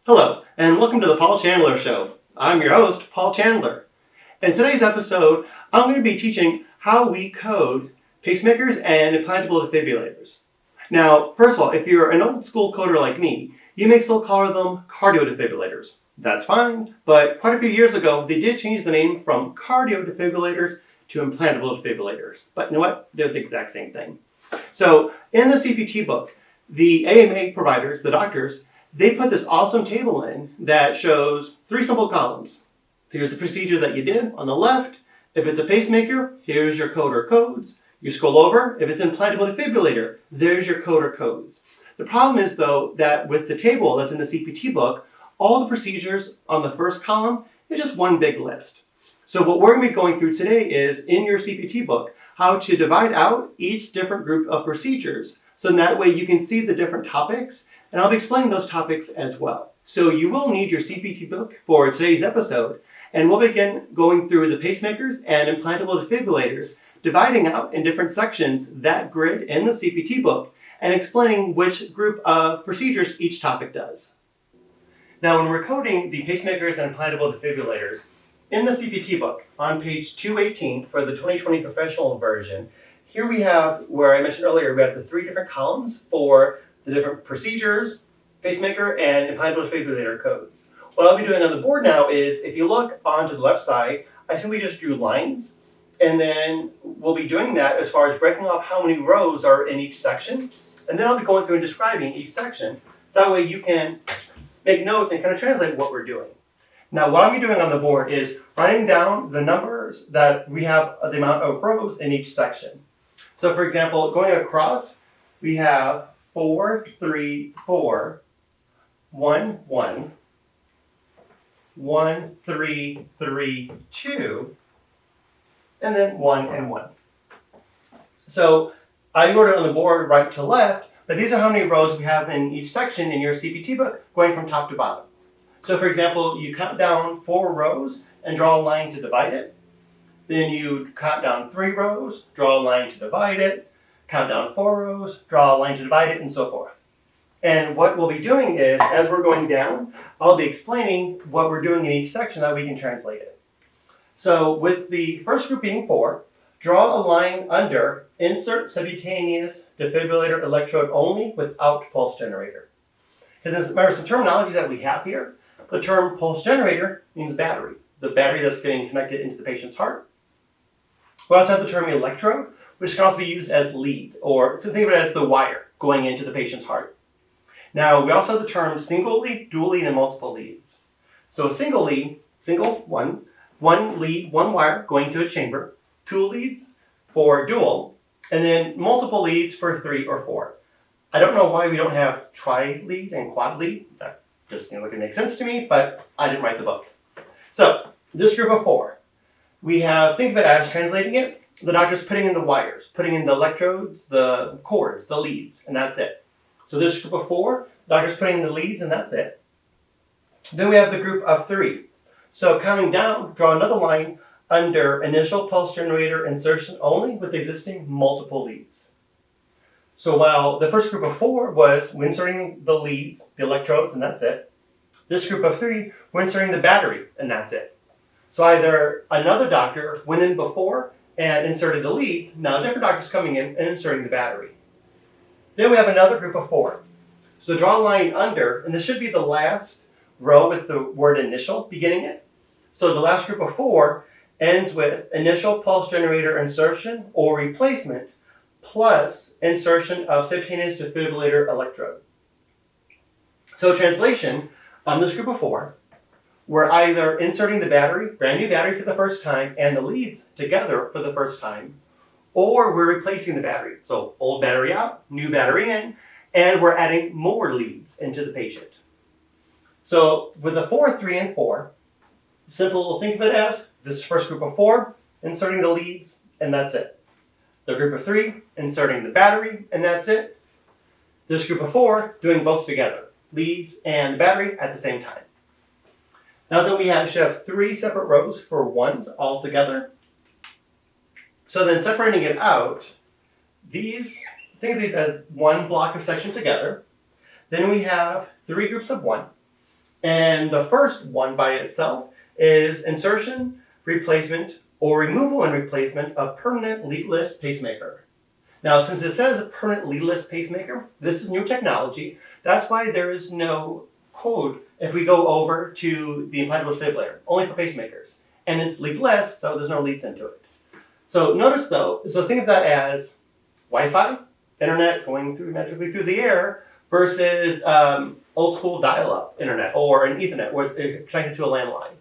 Hello, and welcome to the Paul Chandler Show. I'm your host, Paul Chandler. In today's episode, I'm going to be teaching how we code pacemakers and implantable defibrillators. Now, first of all, if you're an old school coder like me, you may still call them cardio defibrillators. That's fine, but quite a few years ago, they did change the name from cardio defibrillators to implantable defibrillators. But you know what? They're the exact same thing. So, in the CPT book, the AMA providers, the doctors, they put this awesome table in that shows 3 simple columns. Here's the procedure that you did on the left. If it's a pacemaker, here's your code or codes. You scroll over. If it's an implantable defibrillator, there's your code or codes. The problem is, though, that with the table that's in the CPT book, all the procedures on the first column is just one big list. So what we're going to be going through today is, in your CPT book, how to divide out each different group of procedures. So in that way you can see the different topics, and I'll be explaining those topics as well. So you will need your CPT book for today's episode, and we'll begin going through the pacemakers and implantable defibrillators, dividing out in different sections that grid in the CPT book, and explaining which group of procedures each topic does. Now, when we're coding the pacemakers and implantable defibrillators, in the CPT book, on page 218 for the 2020 professional version, here we have, where I mentioned earlier, we have the 3 different columns for the different procedures, pacemaker, and implantable defibrillator codes. What I'll be doing on the board now is, if you look onto the left side, I simply just drew lines, and then we'll be doing that as far as breaking off how many rows are in each section, and then I'll be going through and describing each section, so that way you can make notes and kind of translate what we're doing. Now, what I'll be doing on the board is writing down the numbers that we have, the amount of rows in each section. So, for example, going across, we have 4, 3, 4, 1, 1, 1, 3, 3, 2, and then 1 and 1. So I wrote it on the board right to left, but these are how many rows we have in each section in your CPT book, going from top to bottom. So for example, you count down 4 rows and draw a line to divide it. Then you count down 3 rows, draw a line to divide it, count down 4 rows, draw a line to divide it, and so forth. And what we'll be doing is, as we're going down, I'll be explaining what we're doing in each section that we can translate it. So with the first group being 4, draw a line under insert subcutaneous defibrillator electrode only without pulse generator. Because remember, some terminology that we have here. The term pulse generator means battery, the battery that's getting connected into the patient's heart. We also have the term electrode, which can also be used as lead, or think of it as the wire going into the patient's heart. Now, we also have the term single lead, dual lead, and multiple leads. So a single lead, one lead, one wire going to a chamber, 2 leads for dual, and then multiple leads for 3 or 4. I don't know why we don't have tri-lead and quad lead. That just seems like it makes sense to me, but I didn't write the book. So this group of 4, we have, think of it as translating it, the doctor's putting in the wires, putting in the electrodes, the cords, the leads, and that's it. So this group of 4, the doctor's putting in the leads, and that's it. Then we have the group of 3. So counting down, draw another line under initial pulse generator insertion only with existing multiple leads. So while the first group of 4 was we're inserting the leads, the electrodes, and that's it. This group of 3, we're inserting the battery, and that's it. So either another doctor went in before and inserted the leads, now a different doctor's coming in and inserting the battery. Then we have another group of 4. So draw a line under, and this should be the last row with the word initial beginning it. So the last group of 4 ends with initial pulse generator insertion or replacement plus insertion of subcutaneous defibrillator electrode. So translation, on this group of 4, we're either inserting the battery, brand new battery for the first time, and the leads together for the first time, or we're replacing the battery. So old battery out, new battery in, and we're adding more leads into the patient. So with the 4, 3, and 4, simple, think of it as this first group of 4, inserting the leads, and that's it. The group of 3, inserting the battery, and that's it. This group of 4, doing both together, leads and the battery at the same time. Now then we should have 3 separate rows for 1s all together. So then separating it out, think of these as one block of section together. Then we have 3 groups of 1. And the first one by itself is insertion, replacement, or removal and replacement of permanent leadless pacemaker. Now, since it says permanent leadless pacemaker, this is new technology. That's why there is no code if we go over to the implantable defibrillator, only for pacemakers. And it's leadless, so there's no leads into it. So notice though, so think of that as Wi-Fi, internet going magically through the air, versus old school dial-up internet or an Ethernet where it's connected to a landline.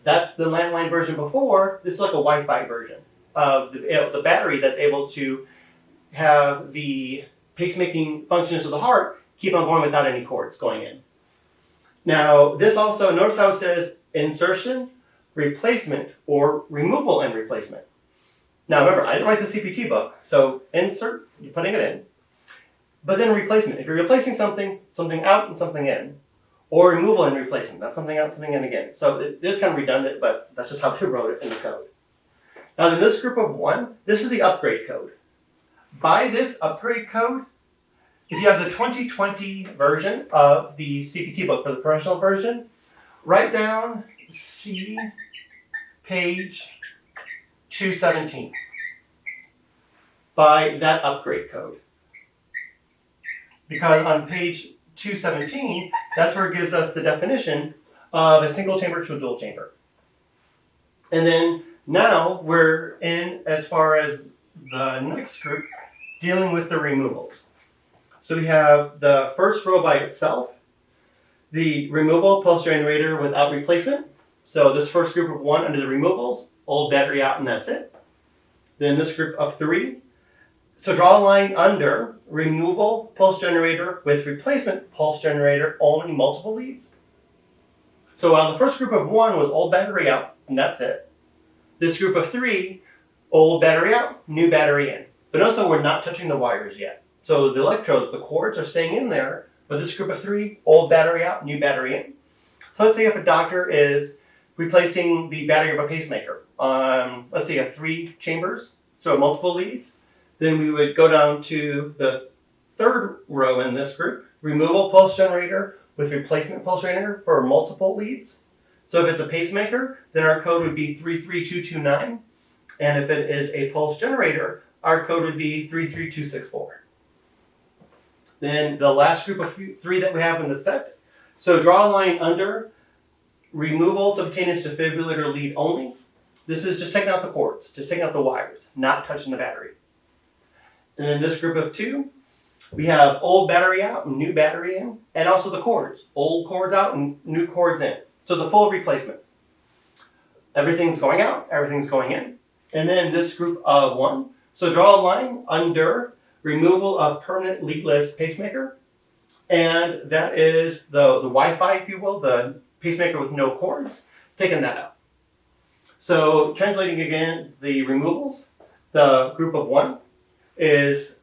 That's the landline version before. This is like a Wi-Fi version of the battery that's able to have the pacemaking functions of the heart keep on going without any cords going in. Now, this also, notice how it says insertion, replacement, or removal and replacement. Now, remember, I didn't write the CPT book, so insert, you're putting it in. But then replacement, if you're replacing something out and something in, or removal and replacement, that's something out, something in again. So it is kind of redundant, but that's just how they wrote it in the code. Now, in this group of 1, this is the upgrade code. By this upgrade code, if you have the 2020 version of the CPT book for the professional version, write down C page 217 by that upgrade code. Because on page 217, that's where it gives us the definition of a single chamber to a dual chamber. And then now we're in, as far as the next group, dealing with the removals. So we have the first row by itself, the removal pulse generator without replacement. So this first group of 1 under the removals, old battery out and that's it. Then this group of 3. So draw a line under removal pulse generator with replacement pulse generator, only multiple leads. So while the first group of 1 was old battery out, and that's it. This group of 3, old battery out, new battery in. But also we're not touching the wires yet. So the electrodes, the cords are staying in there, but this group of 3, old battery out, new battery in. So let's say if a doctor is replacing the battery of a pacemaker on, let's say, 3 chambers, so multiple leads, then we would go down to the 3rd row in this group, removal pulse generator with replacement pulse generator for multiple leads. So if it's a pacemaker, then our code would be 33229. And if it is a pulse generator, our code would be 33264. Then the last group of 3 that we have in the set. So draw a line under removal subcutaneous defibrillator lead only. This is just taking out the cords, just taking out the wires, not touching the battery. And then this group of 2, we have old battery out and new battery in, and also the cords, old cords out and new cords in. So the full replacement. Everything's going out, everything's going in. And then this group of 1, so draw a line under removal of permanent leadless pacemaker. And that is the Wi-Fi, if you will, the pacemaker with no cords, taking that out. So translating again, the removals, the group of 1 is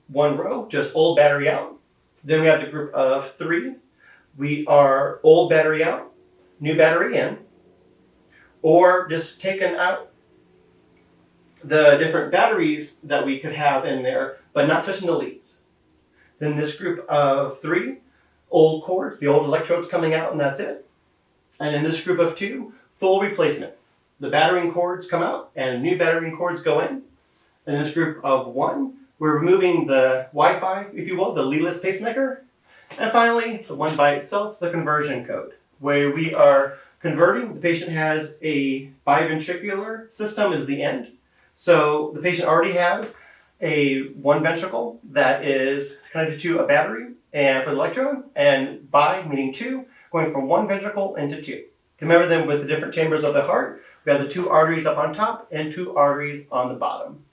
1 row, just old battery out. Then we have the group of 3. We are old battery out, new battery in, or just taking out the different batteries that we could have in there, but not touching the leads. Then this group of 3, old cords, the old electrodes coming out, and that's it. And then this group of 2, full replacement. The battering cords come out, and new battering cords go in. And this group of 1, we're removing the Wi-Fi, if you will, the leadless pacemaker. And finally, the 1 by itself, the conversion code, where we are converting. The patient has a biventricular system is the end. So the patient already has a 1 ventricle that is connected to a battery and for the electrode, and bi meaning 2, going from 1 ventricle into 2. Remember then with the different chambers of the heart, we have the 2 arteries up on top and 2 arteries on the bottom.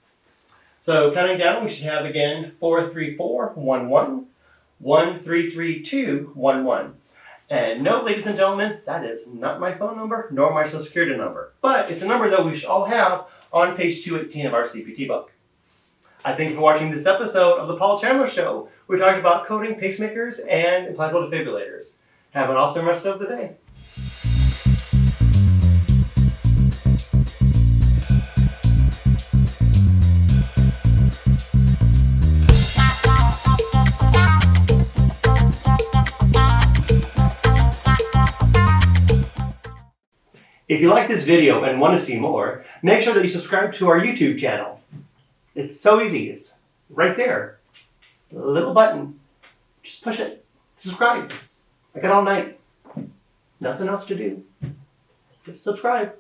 So counting down, we should have again 4, 3, 4, 1, 1, 133-211. And no, ladies and gentlemen, that is not my phone number nor my social security number. But it's a number that we should all have on page 218 of our CPT book. I thank you for watching this episode of the Paul Chandler Show. We talked about coding pacemakers and implantable defibrillators. Have an awesome rest of the day. If you like this video and want to see more, make sure that you subscribe to our YouTube channel. It's so easy. It's right there. The little button. Just push it. Subscribe. I got all night. Nothing else to do. Just subscribe.